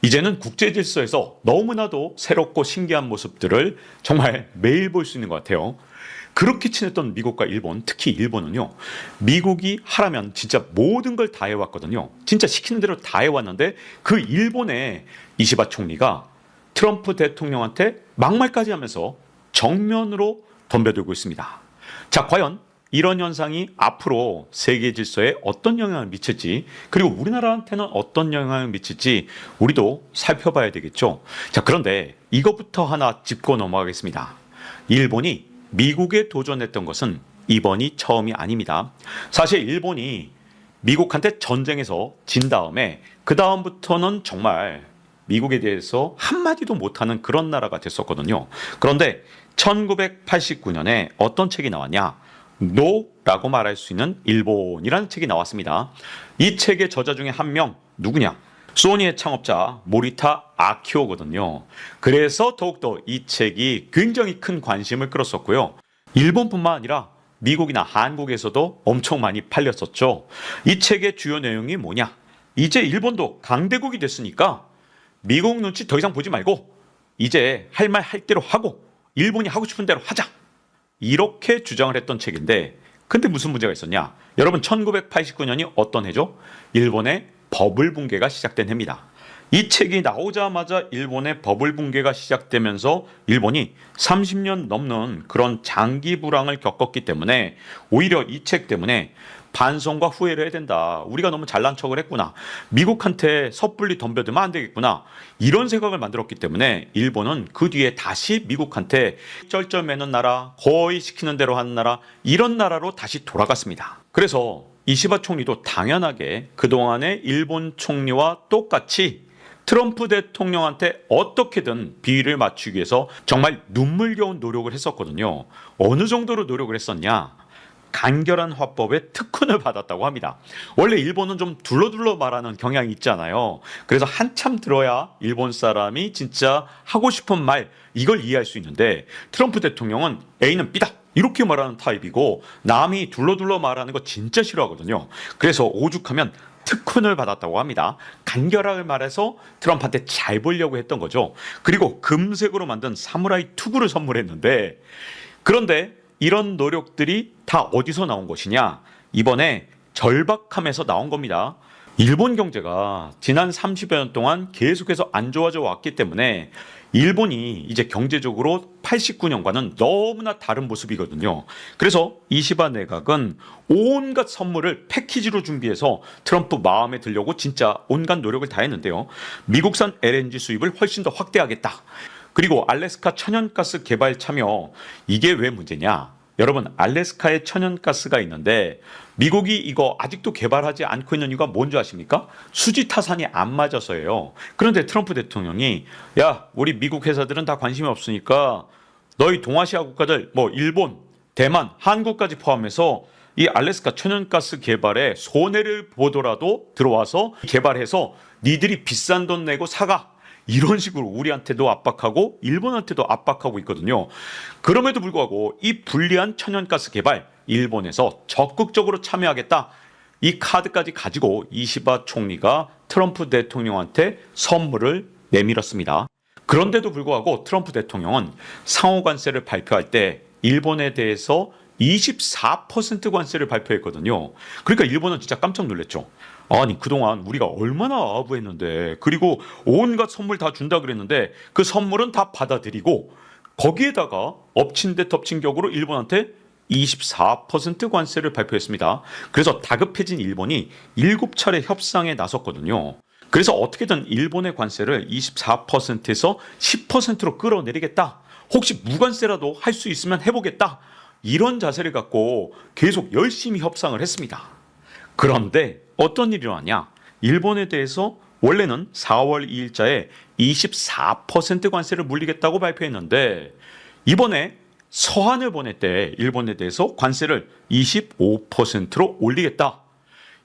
이제는 국제 질서에서 너무나도 새롭고 신기한 모습들을 정말 매일 볼 수 있는 것 같아요. 그렇게 친했던 미국과 일본, 특히 일본은요, 미국이 하라면 진짜 모든 걸 다 해왔거든요. 진짜 시키는 대로 다 해왔는데 그 일본의 이시바 총리가 트럼프 대통령한테 막말까지 하면서 정면으로 덤벼들고 있습니다. 자, 과연 이런 현상이 앞으로 세계 질서에 어떤 영향을 미칠지, 그리고 우리나라한테는 어떤 영향을 미칠지 우리도 살펴봐야 되겠죠. 자, 그런데 이것부터 하나 짚고 넘어가겠습니다. 일본이 미국에 도전했던 것은 이번이 처음이 아닙니다. 사실 일본이 미국한테 전쟁에서 진 다음에 그 다음부터는 정말 미국에 대해서 한마디도 못하는 그런 나라가 됐었거든요. 그런데 1989년에 어떤 책이 나왔냐? 노라고 말할 수 있는 일본이라는 책이 나왔습니다. 이 책의 저자 중에 한 명 누구냐? 소니의 창업자 모리타 아키오거든요. 그래서 더욱더 이 책이 굉장히 큰 관심을 끌었었고요. 일본뿐만 아니라 미국이나 한국에서도 엄청 많이 팔렸었죠. 이 책의 주요 내용이 뭐냐? 이제 일본도 강대국이 됐으니까 미국 눈치 더 이상 보지 말고 이제 할 말 할 대로 하고 일본이 하고 싶은 대로 하자. 이렇게 주장을 했던 책인데, 근데 무슨 문제가 있었냐? 여러분, 1989년이 어떤 해죠? 일본의 버블 붕괴가 시작된 해입니다. 이 책이 나오자마자 일본의 버블 붕괴가 시작되면서 일본이 30년 넘는 그런 장기 불황을 겪었기 때문에 오히려 이 책 때문에 반성과 후회를 해야 된다. 우리가 너무 잘난 척을 했구나. 미국한테 섣불리 덤벼들면 안 되겠구나. 이런 생각을 만들었기 때문에 일본은 그 뒤에 다시 미국한테 쩔쩔매는 나라, 거의 시키는 대로 하는 나라, 이런 나라로 다시 돌아갔습니다. 그래서 이시바 총리도 당연하게 그동안의 일본 총리와 똑같이 트럼프 대통령한테 어떻게든 비위를 맞추기 위해서 정말 눈물겨운 노력을 했었거든요. 어느 정도로 노력을 했었냐? 간결한 화법에 특훈을 받았다고 합니다. 원래 일본은 좀 둘러둘러 말하는 경향이 있잖아요. 그래서 한참 들어야 일본 사람이 진짜 하고 싶은 말, 이걸 이해할 수 있는데 트럼프 대통령은 A는 B다 이렇게 말하는 타입이고 남이 둘러둘러 말하는 거 진짜 싫어하거든요. 그래서 오죽하면 특훈을 받았다고 합니다. 간결하게 말해서 트럼프한테 잘 보려고 했던 거죠. 그리고 금색으로 만든 사무라이 투구를 선물했는데, 그런데 이런 노력들이 다 어디서 나온 것이냐? 이번에 절박함에서 나온 겁니다. 일본 경제가 지난 30여 년 동안 계속해서 안 좋아져 왔기 때문에 일본이 이제 경제적으로 89년과는 너무나 다른 모습이거든요. 그래서 이시바 내각은 온갖 선물을 패키지로 준비해서 트럼프 마음에 들려고 진짜 온갖 노력을 다했는데요. 미국산 LNG 수입을 훨씬 더 확대하겠다. 그리고 알래스카 천연가스 개발 참여, 이게 왜 문제냐? 여러분, 알래스카에 천연가스가 있는데 미국이 이거 아직도 개발하지 않고 있는 이유가 뭔지 아십니까? 수지 타산이 안 맞아서예요. 그런데 트럼프 대통령이 야, 우리 미국 회사들은 다 관심이 없으니까 너희 동아시아 국가들, 뭐 일본, 대만, 한국까지 포함해서 이 알래스카 천연가스 개발에 손해를 보더라도 들어와서 개발해서 니들이 비싼 돈 내고 사가. 이런 식으로 우리한테도 압박하고 일본한테도 압박하고 있거든요. 그럼에도 불구하고 이 불리한 천연가스 개발, 일본에서 적극적으로 참여하겠다. 이 카드까지 가지고 이시바 총리가 트럼프 대통령한테 선물을 내밀었습니다. 그런데도 불구하고 트럼프 대통령은 상호 관세를 발표할 때 일본에 대해서 24% 관세를 발표했거든요. 그러니까 일본은 진짜 깜짝 놀랐죠. 아니, 그동안 우리가 얼마나 아부했는데, 그리고 온갖 선물 다 준다 그랬는데 그 선물은 다 받아들이고 거기에다가 엎친 데 덮친 격으로 일본한테 24% 관세를 발표했습니다. 그래서 다급해진 일본이 7차례 협상에 나섰거든요. 그래서 어떻게든 일본의 관세를 24%에서 10%로 끌어내리겠다. 혹시 무관세라도 할 수 있으면 해보겠다. 이런 자세를 갖고 계속 열심히 협상을 했습니다. 그런데 어떤 일이 일어나냐? 일본에 대해서 원래는 4월 2일자에 24% 관세를 물리겠다고 발표했는데 이번에 서한을 보낼 때 일본에 대해서 관세를 25%로 올리겠다.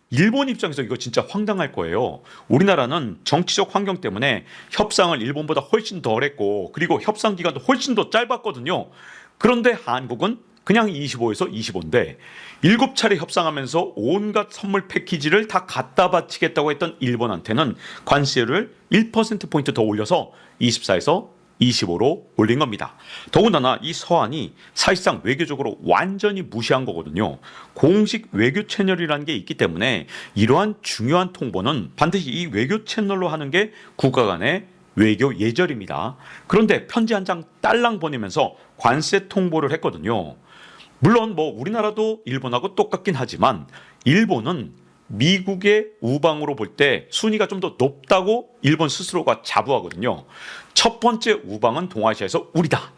일본 입장에서 이거 진짜 황당할 거예요. 우리나라는 정치적 환경 때문에 협상을 일본보다 훨씬 덜 했고, 그리고 협상 기간도 훨씬 더 짧았거든요. 그런데 한국은 그냥 25에서 25인데 7차례 협상하면서 온갖 선물 패키지를 다 갖다 바치겠다고 했던 일본한테는 관세를 1%포인트 더 올려서 24에서 25로 올린 겁니다. 더군다나 이 서한이 사실상 외교적으로 완전히 무시한 거거든요. 공식 외교 채널이라는 게 있기 때문에 이러한 중요한 통보는 반드시 이 외교 채널로 하는 게 국가 간의 외교 예절입니다. 그런데 편지 한 장 딸랑 보내면서 관세 통보를 했거든요. 물론 뭐 우리나라도 일본하고 똑같긴 하지만 일본은 미국의 우방으로 볼 때 순위가 좀 더 높다고 일본 스스로가 자부하거든요. 첫 번째 우방은 동아시아에서 우리다.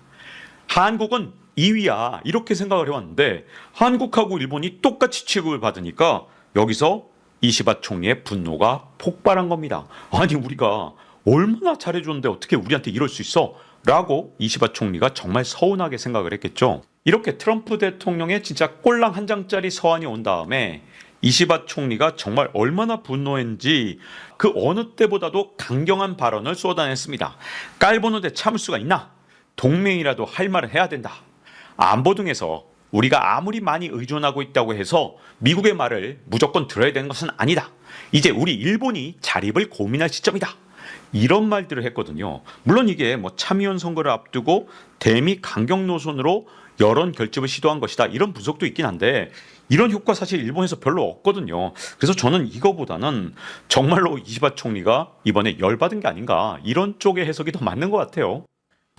한국은 2위야. 이렇게 생각을 해왔는데 한국하고 일본이 똑같이 취급을 받으니까 여기서 이시바 총리의 분노가 폭발한 겁니다. 아니 우리가 얼마나 잘해줬는데 어떻게 우리한테 이럴 수 있어? 라고 이시바 총리가 정말 서운하게 생각을 했겠죠. 이렇게 트럼프 대통령의 진짜 꼴랑 한 장짜리 서한이 온 다음에 이시바 총리가 정말 얼마나 분노했는지 그 어느 때보다도 강경한 발언을 쏟아냈습니다. 깔보는데 참을 수가 있나? 동맹이라도 할 말을 해야 된다. 안보 등에서 우리가 아무리 많이 의존하고 있다고 해서 미국의 말을 무조건 들어야 되는 것은 아니다. 이제 우리 일본이 자립을 고민할 시점이다. 이런 말들을 했거든요. 물론 이게 뭐 참의원 선거를 앞두고 대미 강경 노선으로 여론 결집을 시도한 것이다. 이런 분석도 있긴 한데 이런 효과 사실 일본에서 별로 없거든요. 그래서 저는 이거보다는 정말로 이시바 총리가 이번에 열받은 게 아닌가 이런 쪽의 해석이 더 맞는 것 같아요.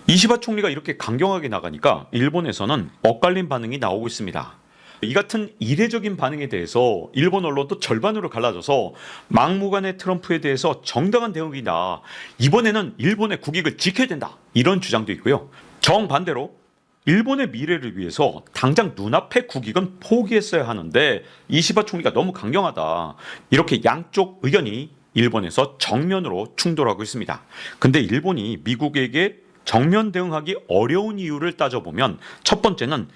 이시바 총리가 이렇게 강경하게 나가니까 일본에서는 엇갈린 반응이 나오고 있습니다. 이 같은 이례적인 반응에 대해서 일본 언론도 절반으로 갈라져서 막무가내 트럼프에 대해서 정당한 대응이다. 이번에는 일본의 국익을 지켜야 된다. 이런 주장도 있고요. 정반대로 일본의 미래를 위해서 당장 눈앞의 국익은 포기했어야 하는데 이시바 총리가 너무 강경하다. 이렇게 양쪽 의견이 일본에서 정면으로 충돌하고 있습니다. 근데 일본이 미국에게 정면 대응하기 어려운 이유를 따져보면 첫 번째는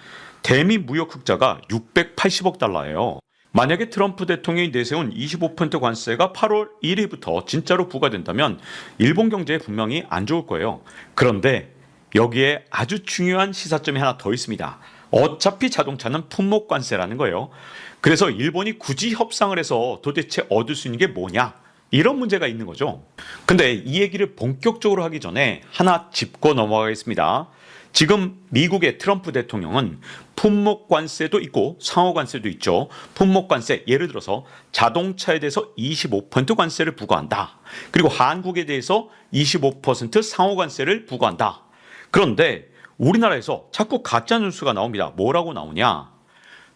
대미 무역 흑자가 680억 달러예요. 만약에 트럼프 대통령이 내세운 25% 관세가 8월 1일부터 진짜로 부과된다면 일본 경제에 분명히 안 좋을 거예요. 그런데 여기에 아주 중요한 시사점이 하나 더 있습니다. 어차피 자동차는 품목 관세라는 거예요. 그래서 일본이 굳이 협상을 해서 도대체 얻을 수 있는 게 뭐냐? 이런 문제가 있는 거죠. 근데 이 얘기를 본격적으로 하기 전에 하나 짚고 넘어가겠습니다. 지금 미국의 트럼프 대통령은 품목 관세도 있고 상호 관세도 있죠. 품목 관세 예를 들어서 자동차에 대해서 25% 관세를 부과한다. 그리고 한국에 대해서 25% 상호 관세를 부과한다. 그런데 우리나라에서 자꾸 가짜 뉴스가 나옵니다. 뭐라고 나오냐?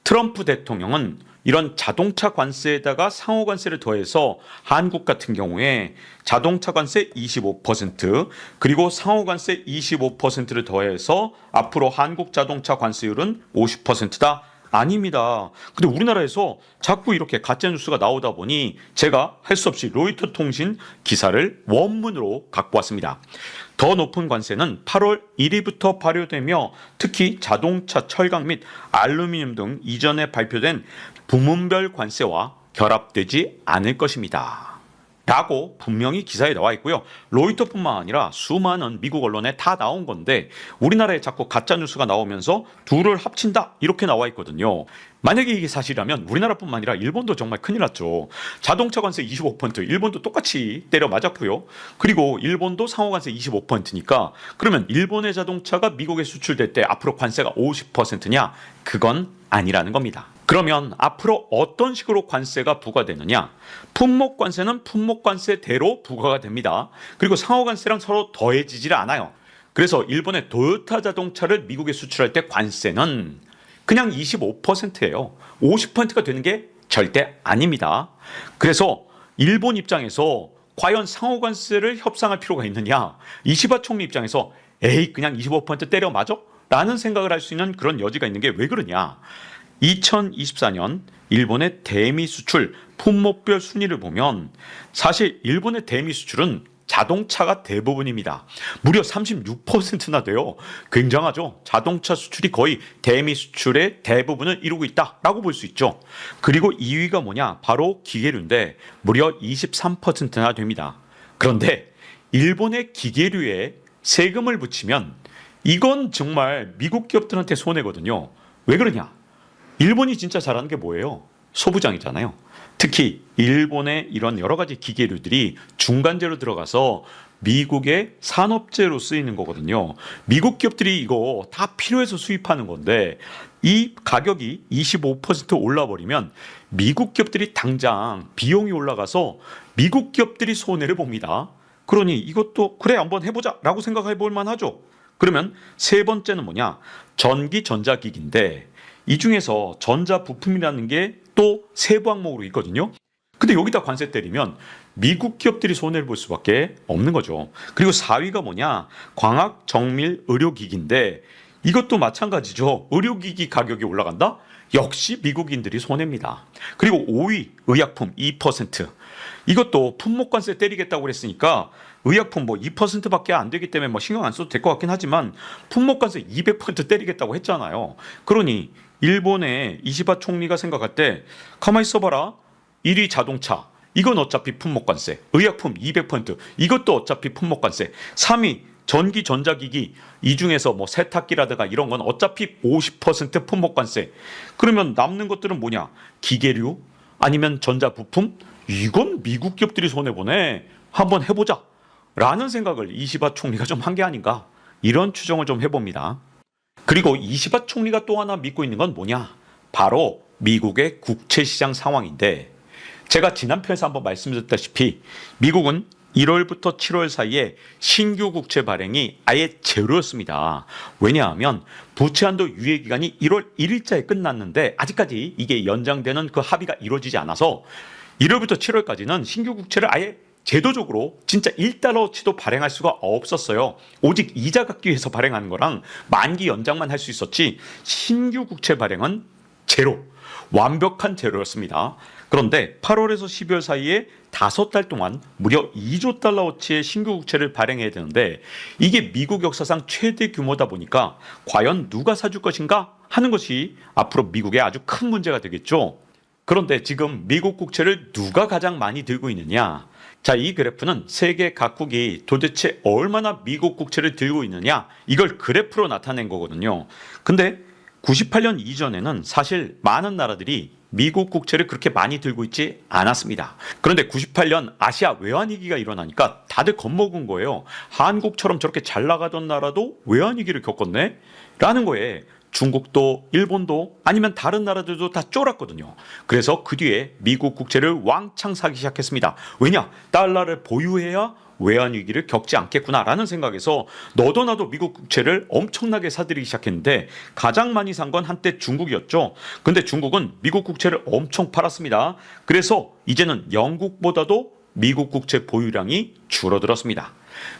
트럼프 대통령은 이런 자동차 관세에다가 상호 관세를 더해서 한국 같은 경우에 자동차 관세 25% 그리고 상호 관세 25%를 더해서 앞으로 한국 자동차 관세율은 50%다. 아닙니다. 근데 우리나라에서 자꾸 이렇게 가짜 뉴스가 나오다 보니 제가 할 수 없이 로이터 통신 기사를 원문으로 갖고 왔습니다. 더 높은 관세는 8월 1일부터 발효되며 특히 자동차, 철강 및 알루미늄 등 이전에 발표된 부문별 관세와 결합되지 않을 것입니다. 라고 분명히 기사에 나와 있고요. 로이터뿐만 아니라 수많은 미국 언론에 다 나온 건데 우리나라에 자꾸 가짜뉴스가 나오면서 둘을 합친다 이렇게 나와 있거든요. 만약에 이게 사실이라면 우리나라뿐만 아니라 일본도 정말 큰일 났죠. 자동차 관세 25% 일본도 똑같이 때려 맞았고요. 그리고 일본도 상호관세 25%니까 그러면 일본의 자동차가 미국에 수출될 때 앞으로 관세가 50%냐? 그건 아니라는 겁니다. 그러면 앞으로 어떤 식으로 관세가 부과되느냐? 품목 관세는 품목 관세대로 부과가 됩니다. 그리고 상호 관세랑 서로 더해지질 않아요. 그래서 일본의 도요타 자동차를 미국에 수출할 때 관세는 그냥 25%예요. 50%가 되는 게 절대 아닙니다. 그래서 일본 입장에서 과연 상호 관세를 협상할 필요가 있느냐? 이시바 총리 입장에서 에이 그냥 25% 때려 맞아? 라는 생각을 할 수 있는 그런 여지가 있는 게 왜 그러냐? 2024년 일본의 대미 수출 품목별 순위를 보면 사실 일본의 대미 수출은 자동차가 대부분입니다. 무려 36%나 돼요. 굉장하죠. 자동차 수출이 거의 대미 수출의 대부분을 이루고 있다라고 볼 수 있죠. 그리고 2위가 뭐냐? 바로 기계류인데 무려 23%나 됩니다. 그런데 일본의 기계류에 세금을 붙이면 이건 정말 미국 기업들한테 손해거든요. 왜 그러냐? 일본이 진짜 잘하는 게 뭐예요? 소부장이잖아요. 특히 일본의 이런 여러 가지 기계류들이 중간재로 들어가서 미국의 산업재로 쓰이는 거거든요. 미국 기업들이 이거 다 필요해서 수입하는 건데 이 가격이 25% 올라버리면 미국 기업들이 당장 비용이 올라가서 미국 기업들이 손해를 봅니다. 그러니 이것도 그래 한번 해보자 라고 생각해 볼 만하죠. 그러면 세 번째는 뭐냐? 전기 전자기기인데 이 중에서 전자 부품이라는 게 또 세부 항목으로 있거든요. 근데 여기다 관세 때리면 미국 기업들이 손해를 볼 수밖에 없는 거죠. 그리고 4위가 뭐냐? 광학 정밀 의료기기인데 이것도 마찬가지죠. 의료기기 가격이 올라간다? 역시 미국인들이 손해입니다. 그리고 5위 의약품 2%. 이것도 품목관세 때리겠다고 그랬으니까 의약품 뭐 2%밖에 안 되기 때문에 뭐 신경 안 써도 될 것 같긴 하지만 품목관세 200% 때리겠다고 했잖아요. 그러니 일본의 이시바 총리가 생각할 때 가만히 있어봐라. 1위 자동차 이건 어차피 품목관세, 의약품 200% 이것도 어차피 품목관세, 3위 전기 전자기기 이 중에서 뭐 세탁기라든가 이런 건 어차피 50% 품목관세. 그러면 남는 것들은 뭐냐? 기계류 아니면 전자부품? 이건 미국 기업들이 손해보네. 한번 해보자 라는 생각을 이시바 총리가 좀 한 게 아닌가, 이런 추정을 좀 해봅니다. 그리고 이시바 총리가 또 하나 믿고 있는 건 뭐냐? 바로 미국의 국채시장 상황인데 제가 지난 편에서 한번 말씀드렸다시피 미국은 1월부터 7월 사이에 신규 국채 발행이 아예 제로였습니다. 왜냐하면 부채 한도 유예 기간이 1월 1일자에 끝났는데 아직까지 이게 연장되는 그 합의가 이루어지지 않아서 1월부터 7월까지는 신규 국채를 아예 제도적으로 진짜 1달러치도 발행할 수가 없었어요. 오직 이자 갚기 위해서 발행하는 거랑 만기 연장만 할 수 있었지 신규 국채 발행은 제로, 완벽한 제로였습니다. 그런데 8월에서 12월 사이에 5달 동안 무려 2조 달러어치의 신규 국채를 발행해야 되는데 이게 미국 역사상 최대 규모다 보니까 과연 누가 사줄 것인가 하는 것이 앞으로 미국의 아주 큰 문제가 되겠죠. 그런데 지금 미국 국채를 누가 가장 많이 들고 있느냐? 자, 이 그래프는 세계 각국이 도대체 얼마나 미국 국채를 들고 있느냐 이걸 그래프로 나타낸 거거든요. 근데 98년 이전에는 사실 많은 나라들이 미국 국채를 그렇게 많이 들고 있지 않았습니다. 그런데 98년 아시아 외환위기가 일어나니까 다들 겁먹은 거예요. 한국처럼 저렇게 잘 나가던 나라도 외환위기를 겪었네? 라는 거에 중국도 일본도 아니면 다른 나라들도 다 쫄았거든요. 그래서 그 뒤에 미국 국채를 왕창 사기 시작했습니다. 왜냐? 달러를 보유해야 외환위기를 겪지 않겠구나라는 생각에서 너도 나도 미국 국채를 엄청나게 사들이기 시작했는데 가장 많이 산 건 한때 중국이었죠. 근데 중국은 미국 국채를 엄청 팔았습니다. 그래서 이제는 영국보다도 미국 국채 보유량이 줄어들었습니다.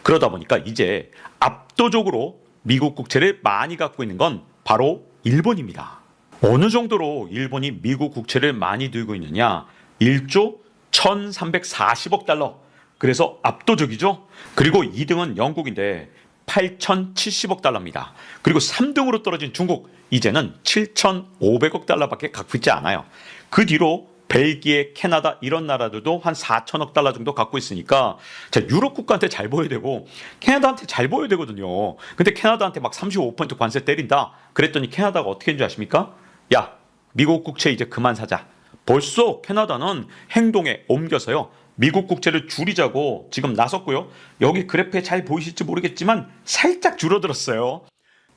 그러다 보니까 이제 압도적으로 미국 국채를 많이 갖고 있는 건 바로 일본입니다. 어느 정도로 일본이 미국 국채를 많이 들고 있느냐? 1조 1340억 달러. 그래서 압도적이죠. 그리고 2등은 영국인데 8070억 달러입니다. 그리고 3등으로 떨어진 중국, 이제는 7500억 달러밖에 갖고 있지 않아요. 그 뒤로 벨기에, 캐나다 이런 나라들도 한 4천억 달러 정도 갖고 있으니까 자, 유럽 국가한테 잘 보여야 되고 캐나다한테 잘 보여야 되거든요. 근데 캐나다한테 막 35% 관세 때린다. 그랬더니 캐나다가 어떻게 했는지 아십니까? 야, 미국 국채 이제 그만 사자. 벌써 캐나다는 행동에 옮겨서요. 미국 국채를 줄이자고 지금 나섰고요. 여기 그래프에 잘 보이실지 모르겠지만 살짝 줄어들었어요.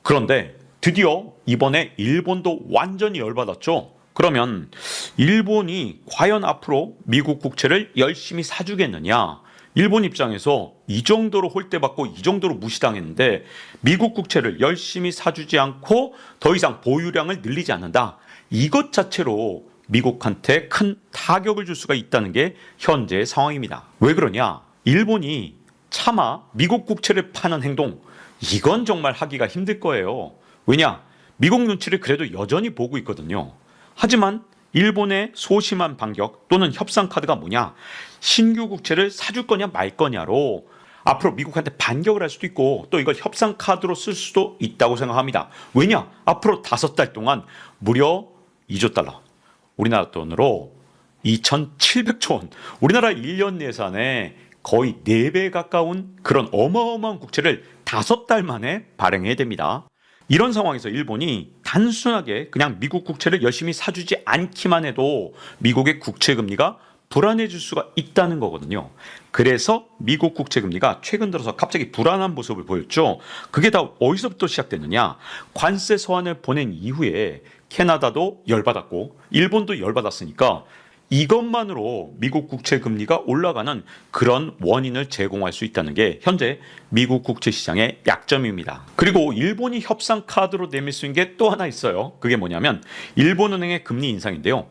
그런데 드디어 이번에 일본도 완전히 열받았죠. 그러면 일본이 과연 앞으로 미국 국채를 열심히 사주겠느냐? 일본 입장에서 이 정도로 홀대받고 이 정도로 무시당했는데 미국 국채를 열심히 사주지 않고 더 이상 보유량을 늘리지 않는다. 이것 자체로 미국한테 큰 타격을 줄 수가 있다는 게 현재의 상황입니다. 왜 그러냐? 일본이 차마 미국 국채를 파는 행동, 이건 정말 하기가 힘들 거예요. 왜냐? 미국 눈치를 그래도 여전히 보고 있거든요. 하지만 일본의 소심한 반격 또는 협상 카드가 뭐냐? 신규 국채를 사줄 거냐 말 거냐로 앞으로 미국한테 반격을 할 수도 있고 또 이걸 협상 카드로 쓸 수도 있다고 생각합니다. 왜냐? 앞으로 5달 동안 무려 2조 달러. 우리나라 돈으로 2,700조 원. 우리나라 1년 예산에 거의 4배 가까운 그런 어마어마한 국채를 5달 만에 발행해야 됩니다. 이런 상황에서 일본이 단순하게 그냥 미국 국채를 열심히 사주지 않기만 해도 미국의 국채 금리가 불안해질 수가 있다는 거거든요. 그래서 미국 국채 금리가 최근 들어서 갑자기 불안한 모습을 보였죠. 그게 다 어디서부터 시작됐느냐? 관세 소환을 보낸 이후에 캐나다도 열받았고 일본도 열받았으니까 이것만으로 미국 국채 금리가 올라가는 그런 원인을 제공할 수 있다는 게 현재 미국 국채 시장의 약점입니다. 그리고 일본이 협상 카드로 내밀 수 있는 게 또 하나 있어요. 그게 뭐냐면 일본은행의 금리 인상인데요.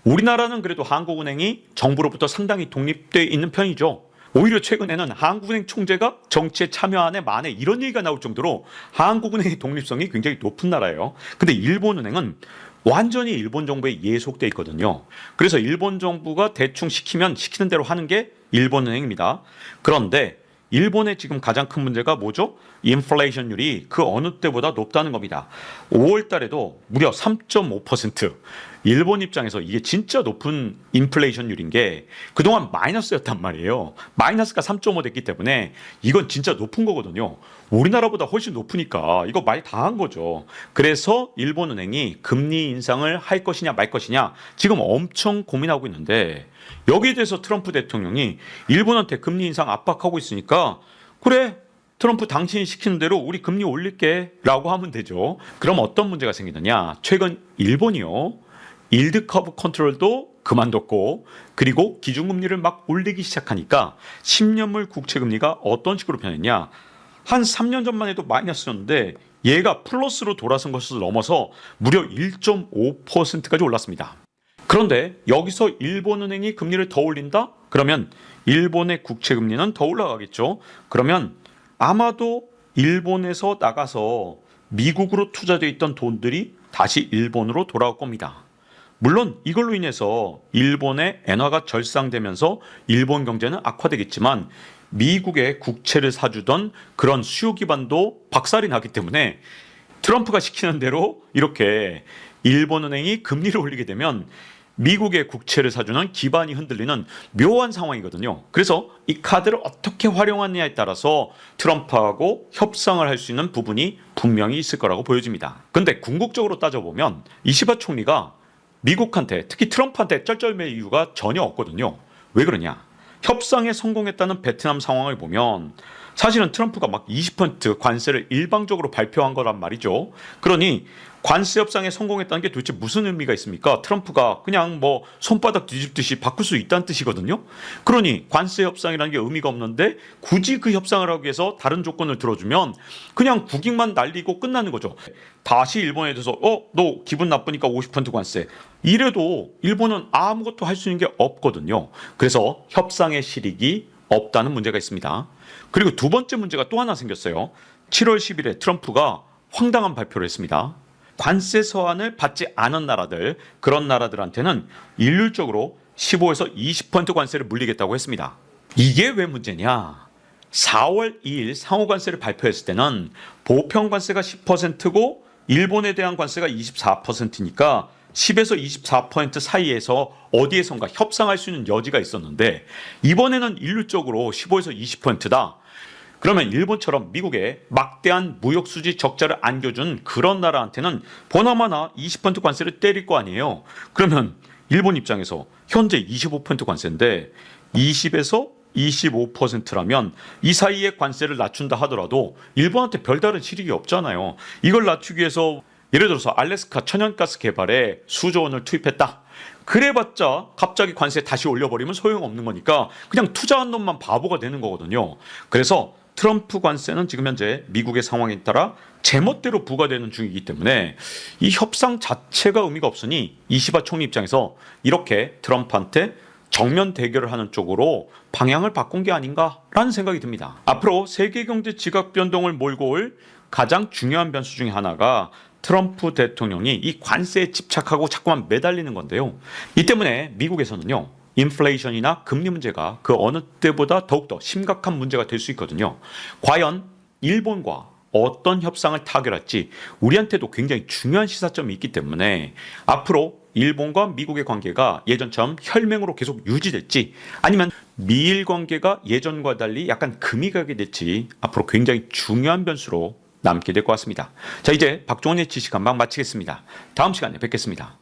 우리나라는 그래도 한국은행이 정부로부터 상당히 독립되어 있는 편이죠. 오히려 최근에는 한국은행 총재가 정치에 참여하네 마네 이런 얘기가 나올 정도로 한국은행의 독립성이 굉장히 높은 나라예요. 근데 일본은행은 완전히 일본 정부에 예속돼 있거든요. 그래서 일본 정부가 대충 시키면 시키는 대로 하는 게 일본은행입니다. 그런데 일본의 지금 가장 큰 문제가 뭐죠? 인플레이션율이 그 어느 때보다 높다는 겁니다. 5월 달에도 무려 3.5%. 일본 입장에서 이게 진짜 높은 인플레이션율인 게 그동안 마이너스였단 말이에요. 마이너스가 3.5 됐기 때문에 이건 진짜 높은 거거든요. 우리나라보다 훨씬 높으니까 이거 말 다 한 거죠. 그래서 일본은행이 금리 인상을 할 것이냐 말 것이냐 지금 엄청 고민하고 있는데 여기에 대해서 트럼프 대통령이 일본한테 금리 인상 압박하고 있으니까 그래 트럼프 당신이 시키는 대로 우리 금리 올릴게 라고 하면 되죠. 그럼 어떤 문제가 생기느냐? 최근 일본이요. 일드 커브 컨트롤도 그만뒀고 그리고 기준금리를 막 올리기 시작하니까 10년물 국채금리가 어떤 식으로 변했냐? 한 3년 전만 해도 마이너스였는데 얘가 플러스로 돌아선 것을 넘어서 무려 1.5%까지 올랐습니다. 그런데 여기서 일본은행이 금리를 더 올린다? 그러면 일본의 국채금리는 더 올라가겠죠. 그러면 아마도 일본에서 나가서 미국으로 투자되어 있던 돈들이 다시 일본으로 돌아올 겁니다. 물론 이걸로 인해서 일본의 엔화가 절상되면서 일본 경제는 악화되겠지만 미국의 국채를 사주던 그런 수요 기반도 박살이 나기 때문에 트럼프가 시키는 대로 이렇게 일본은행이 금리를 올리게 되면 미국의 국채를 사주는 기반이 흔들리는 묘한 상황이거든요. 그래서 이 카드를 어떻게 활용하느냐에 따라서 트럼프하고 협상을 할 수 있는 부분이 분명히 있을 거라고 보여집니다. 근데 궁극적으로 따져보면 이시바 총리가 미국한테 특히 트럼프한테 쩔쩔맬 이유가 전혀 없거든요. 왜 그러냐? 협상에 성공했다는 베트남 상황을 보면 사실은 트럼프가 막 20% 관세를 일방적으로 발표한 거란 말이죠. 그러니 관세 협상에 성공했다는 게 도대체 무슨 의미가 있습니까? 트럼프가 그냥 뭐 손바닥 뒤집듯이 바꿀 수 있다는 뜻이거든요. 그러니 관세 협상이라는 게 의미가 없는데 굳이 그 협상을 하기 위해서 다른 조건을 들어주면 그냥 국익만 날리고 끝나는 거죠. 다시 일본에 대해서 너 기분 나쁘니까 50% 관세. 이래도 일본은 아무것도 할 수 있는 게 없거든요. 그래서 협상의 실익이 없다는 문제가 있습니다. 그리고 두 번째 문제가 또 하나 생겼어요. 7월 10일에 트럼프가 황당한 발표를 했습니다. 관세 서한을 받지 않은 나라들, 그런 나라들한테는 일률적으로 15에서 20% 관세를 물리겠다고 했습니다. 이게 왜 문제냐? 4월 2일 상호 관세를 발표했을 때는 보편 관세가 10%고 일본에 대한 관세가 24%니까 10에서 24% 사이에서 어디에선가 협상할 수 있는 여지가 있었는데 이번에는 일률적으로 15에서 20%다. 그러면 일본처럼 미국에 막대한 무역 수지 적자를 안겨준 그런 나라한테는 보나마나 20% 관세를 때릴 거 아니에요. 그러면 일본 입장에서 현재 25% 관세인데 20에서 25%라면 이 사이에 관세를 낮춘다 하더라도 일본한테 별다른 실익이 없잖아요. 이걸 낮추기 위해서 예를 들어서 알래스카 천연가스 개발에 수조 원을 투입했다. 그래봤자 갑자기 관세 다시 올려버리면 소용없는 거니까 그냥 투자한 놈만 바보가 되는 거거든요. 그래서 트럼프 관세는 지금 현재 미국의 상황에 따라 제멋대로 부과되는 중이기 때문에 이 협상 자체가 의미가 없으니 이시바 총리 입장에서 이렇게 트럼프한테 정면 대결을 하는 쪽으로 방향을 바꾼 게 아닌가라는 생각이 듭니다. 앞으로 세계 경제 지각 변동을 몰고 올 가장 중요한 변수 중에 하나가 트럼프 대통령이 이 관세에 집착하고 자꾸만 매달리는 건데요. 이 때문에 미국에서는요. 인플레이션이나 금리 문제가 그 어느 때보다 더욱더 심각한 문제가 될 수 있거든요. 과연 일본과 어떤 협상을 타결할지 우리한테도 굉장히 중요한 시사점이 있기 때문에 앞으로 일본과 미국의 관계가 예전처럼 혈맹으로 계속 유지될지 아니면 미일 관계가 예전과 달리 약간 금이 가게 될지 앞으로 굉장히 중요한 변수로 남게 될 것 같습니다. 자, 이제 박종원의 지식한방 마치겠습니다. 다음 시간에 뵙겠습니다.